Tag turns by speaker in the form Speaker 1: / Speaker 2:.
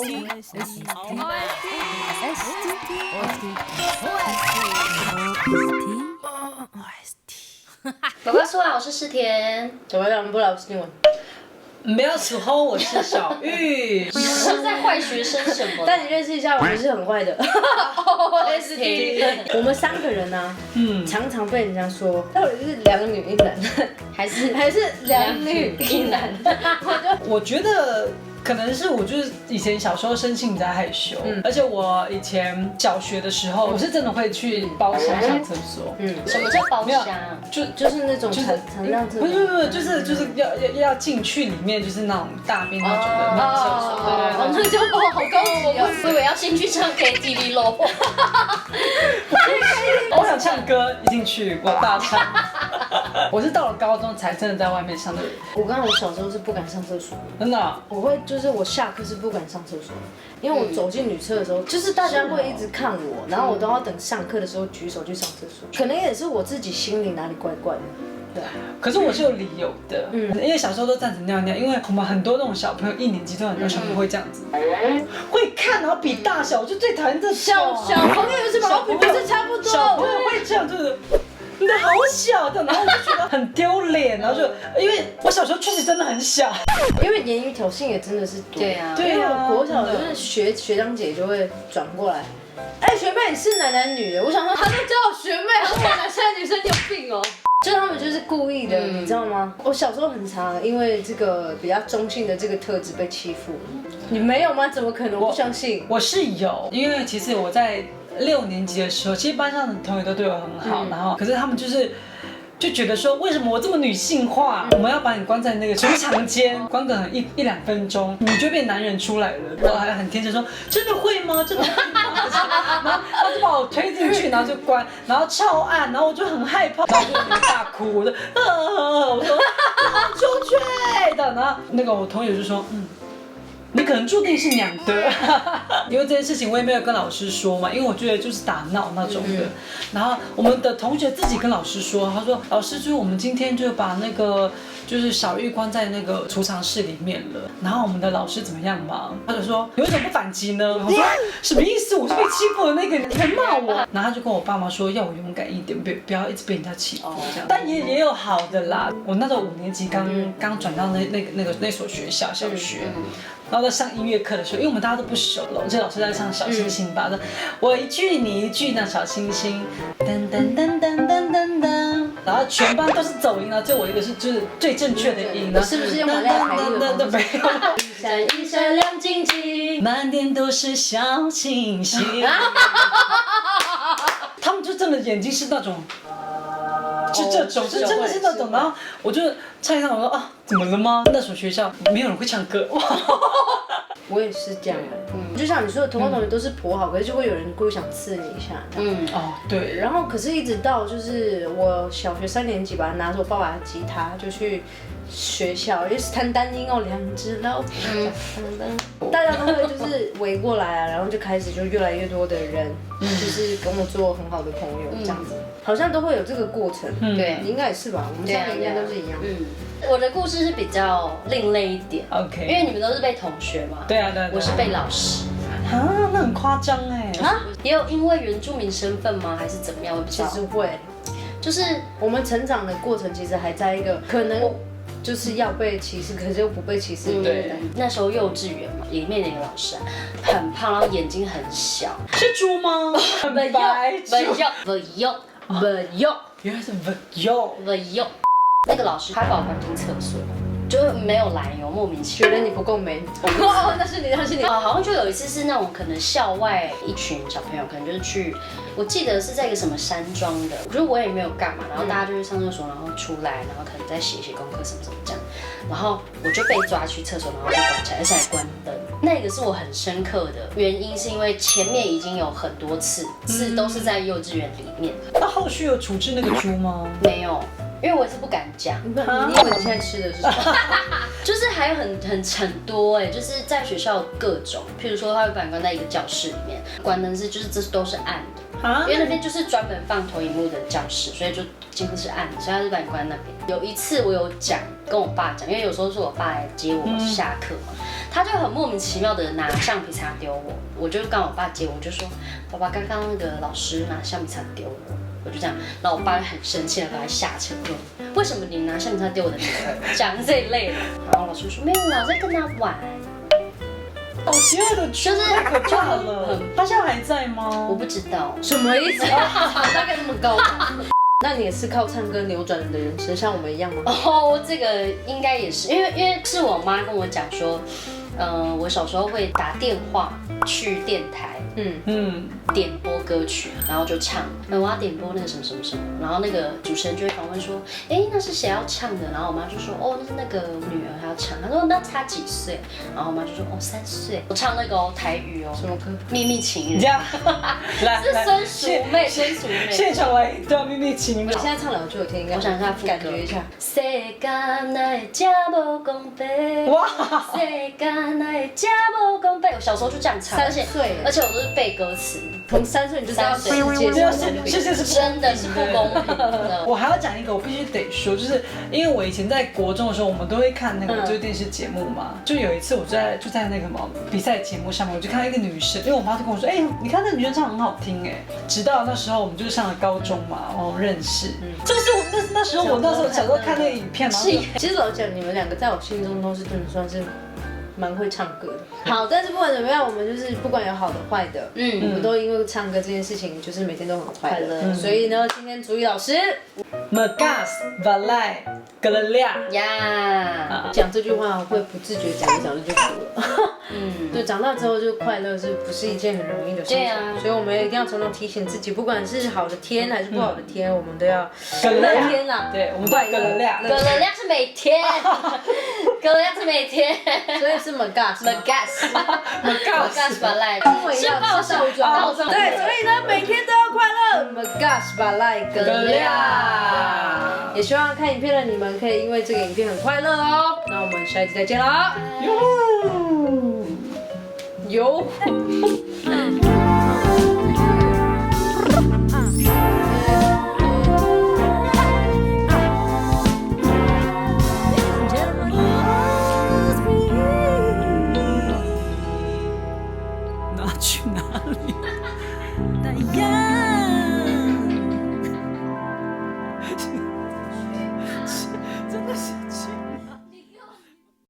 Speaker 1: 宝宝说好，我是诗甜。
Speaker 2: 怎么样？不来，我是英文。
Speaker 3: 没有时候，我是小玉。
Speaker 1: 你是在坏学生什么？
Speaker 2: 带你认识一下，我们是很坏的。我们3个人呢，常常被人家说，到底是2女1男，还是2女1男？
Speaker 3: 我觉得。可能是我就是以前小时候生性比较害羞，而且我以前小学的时候，我是真的会去包厢上厕所。
Speaker 1: 什么叫包厢？
Speaker 2: 就是那种残障厕所。
Speaker 3: 不是，就是要进去里面，就是那种大便那种的那种厕所。
Speaker 2: 对，那叫包好高级哦。
Speaker 1: 我以为要先去唱 KTV 喽。
Speaker 3: 我想唱歌，一进去我大唱。我是到了高中才真的在外面上的。
Speaker 2: 我小时候是不敢上厕所的，
Speaker 3: 真的。
Speaker 2: 我会就是我下课是不敢上厕所，因为我走进女厕的时候，就是大家会一直看我，然后我都要等上课的时候举手去上厕所。可能也是我自己心里哪里怪怪的。对，
Speaker 3: 可是我是有理由的，因为小时候都站着尿尿，因为我们很多那种小朋友1年级都很多小朋友会这样子，会看然后比大小，我就最讨厌这
Speaker 2: 小朋友有什么好比？不是差不多？
Speaker 3: 小朋友会这样，就是。你的好小的，然后我就觉得很丢脸，然后就因为我小时候确实真的很小，
Speaker 2: 因为言语挑衅也真的是多。
Speaker 1: 对啊，
Speaker 2: 对啊，国小就是学长姐就会转过来，哎，学妹你是男女的，我想说他都叫我学妹，还问我男生女生你有病哦。就他们就是故意的，你知道吗？我小时候很常因为这个比较中性的这个特质被欺负。你没有吗？怎么可能？我不相信。
Speaker 3: 我是有，因为其实我在6年级的时候，其实班上的同学都对我很好，然后可是他们就觉得说，为什么我这么女性化？我们要把你关在那个储藏间，关个1、2分钟，你就变男人出来了。然后还很天真说，真的会吗？真的会吗？然后他就把我推进去，然后就关，然后超暗，然后我就很害怕，然后就在那边大哭，我说我说出去的，然后那个我同学就说，你可能注定是娘的，因为这件事情我也没有跟老师说嘛，因为我觉得就是打闹那种的。然后我们的同学自己跟老师说，他说老师，就是我们今天就把那个就是小玉关在那个储藏室里面了。然后我们的老师怎么样嘛？他就说你为什么不反击呢？我说什么意思？我是被欺负的那个人，你还骂我。然后他就跟我爸妈说要我勇敢一点，不要一直被人家欺负这样。但也有好的啦，我那时候5年级刚转到那所学校小学。然后在上音乐课的时候，因为我们大家都不熟了，这老师在唱小星星吧，我一句你一句那小星星，噔噔噔噔噔噔噔，然后全班都是走音了，就我一个是就是最正确的音呢，
Speaker 2: 是不是用马亮台语的？
Speaker 3: 没有，
Speaker 2: 一闪一闪亮晶晶，
Speaker 3: 满天都是小星星。他们就真的眼睛是那种。就这种，就真的是那种，然后我就唱一唱，我说啊，怎么了吗？那所学校没有人会唱歌。
Speaker 2: 我也是这样，就像你说的，同班同学都是颇好，可是就会有人故意想刺你一下。
Speaker 3: 对。
Speaker 2: 然后可是一直到就是我小学3年级吧，拿着我爸爸的吉他就去学校，就是弹单音哦，2只老虎，大家都会就是围过来啊，然后就开始就越来越多的人，就是跟我做很好的朋友这样子，好像都会有这个过程。对，你应该也是吧？我们3个应该都是一样。
Speaker 1: 我的故事是比较另类一点
Speaker 3: ，OK，
Speaker 1: 因为你们都是被同学嘛，
Speaker 3: 对啊，
Speaker 1: 我是被老师。
Speaker 3: 那很夸张哎。
Speaker 1: 也有因为原住民身份吗？还是怎么样？我不知道。
Speaker 2: 其实会，
Speaker 1: 就是
Speaker 2: 我们成长的过程其实还在一个可能就是要被歧视，可是又不被歧视的年代。
Speaker 1: 那时候幼稚园嘛，里面的一个老师很胖，然后眼睛很小，
Speaker 3: 是猪吗？很白猪。
Speaker 1: 不用，
Speaker 3: 原来是不用。
Speaker 1: 那个老师他把我关进厕所，就没有来由，莫名其妙。
Speaker 2: 觉得你不够美。那是你。
Speaker 1: 好像就有一次是那种可能校外一群小朋友，可能就是去，我记得是在一个什么山庄的，我觉得我也没有干嘛，然后大家就去上厕所，然后出来，然后可能再写功课什么这样，然后我就被抓去厕所，然后就关起来，而且还关灯。那个是我很深刻的原因，是因为前面已经有很多次都是在幼稚园里面。
Speaker 3: 那后续有处置那个猪吗？
Speaker 1: 没有。因为我也是不敢讲，
Speaker 2: 你以为你现在吃的是什么？
Speaker 1: 就是还有很多哎，就是在学校各种，譬如说他会把你关在一个教室里面，关灯是就是这都是暗的，因为那边就是专门放投影幕的教室，所以就几乎是暗的，所以他就把你关在那边。有一次我有讲跟我爸讲，因为有时候是我爸来接我下课嘛，他就很莫名其妙的拿橡皮擦丢我，我就跟我爸接，我就说爸爸刚刚那个老师拿橡皮擦丢我，我就这样，然后我爸就很生气的把他下车说为什么你拿橡皮擦丢我的女儿，讲这一类的，然后老师说没有啦，我在跟他玩。
Speaker 3: 好邪恶的猪，
Speaker 1: 就是
Speaker 3: 太可怕了。他现在还在吗？
Speaker 1: 我不知道
Speaker 2: 什么意思？大概那么高吧。那你也是靠唱歌扭转你的人生，像我们一样吗？
Speaker 1: 哦，这个应该也是，因为是我妈跟我讲说，我小时候会打电话去电台，点播歌曲，然后就唱，我要点播那个什么什么什么，然后那个主持人就会访问说，那是谁要唱的？然后我妈就说，哦，那是那个女儿她要唱，她说那差几岁？然后我妈就说，哦，3岁。我唱那个台语哦，
Speaker 2: 什么歌？
Speaker 1: 秘密情人。
Speaker 3: 这样，来
Speaker 1: 是孙淑妹，孙淑妹。
Speaker 3: 现场来一段秘密情人。
Speaker 2: 你现在唱2句我听，应该
Speaker 1: 我想一下副歌，
Speaker 2: 感觉一下。
Speaker 1: 世间哪会这么公平？
Speaker 3: 哇！
Speaker 1: 世间哪会这么公平？我小时候就这样唱，
Speaker 2: 3岁，
Speaker 1: 而且我都是背歌词。
Speaker 2: 从3岁你就知道世界
Speaker 3: 世界是
Speaker 1: 真的是不公平的。
Speaker 3: 我还要讲一个，我必须得说，就是因为我以前在国中的时候，我们都会看那个就是电视节目嘛。就有一次我就在那个什么比赛节目上面，我就看到一个女生，因为我妈就跟我说，你看那个女生唱很好听哎。直到那时候我们就是上了高中嘛，然后认识。这个是我那时候小时候看那个影片，然后
Speaker 2: 其实老讲你们2个在我心中都是真的算是蛮会唱歌的。好，但是不管怎么样，我们就是不管有好的坏的，我们都因为唱歌这件事情，就是每天都很快乐。所以呢，今天竹意老师
Speaker 3: ，Magas Valai Galilea
Speaker 1: 呀，
Speaker 2: 讲这句话会不自觉讲一讲就哭了。对，长大之后就快乐是不是一件很容易的事情？
Speaker 1: 对啊，
Speaker 2: 所以我们一定要常常提醒自己，不管是好的天还是不好的天，我们都要乐天啦。
Speaker 3: 对，我们都要Galilea，
Speaker 1: 葛乐亮是每天，葛乐亮是每天，
Speaker 2: 所以是 Magas。
Speaker 1: 把赖，
Speaker 2: 是倒装。对，所以呢，每天都要快乐。Magas 把赖格亮。也希望看影片的你们可以因为这个影片很快乐哦。那我们下一集再见啦。哟。
Speaker 3: 去哪里？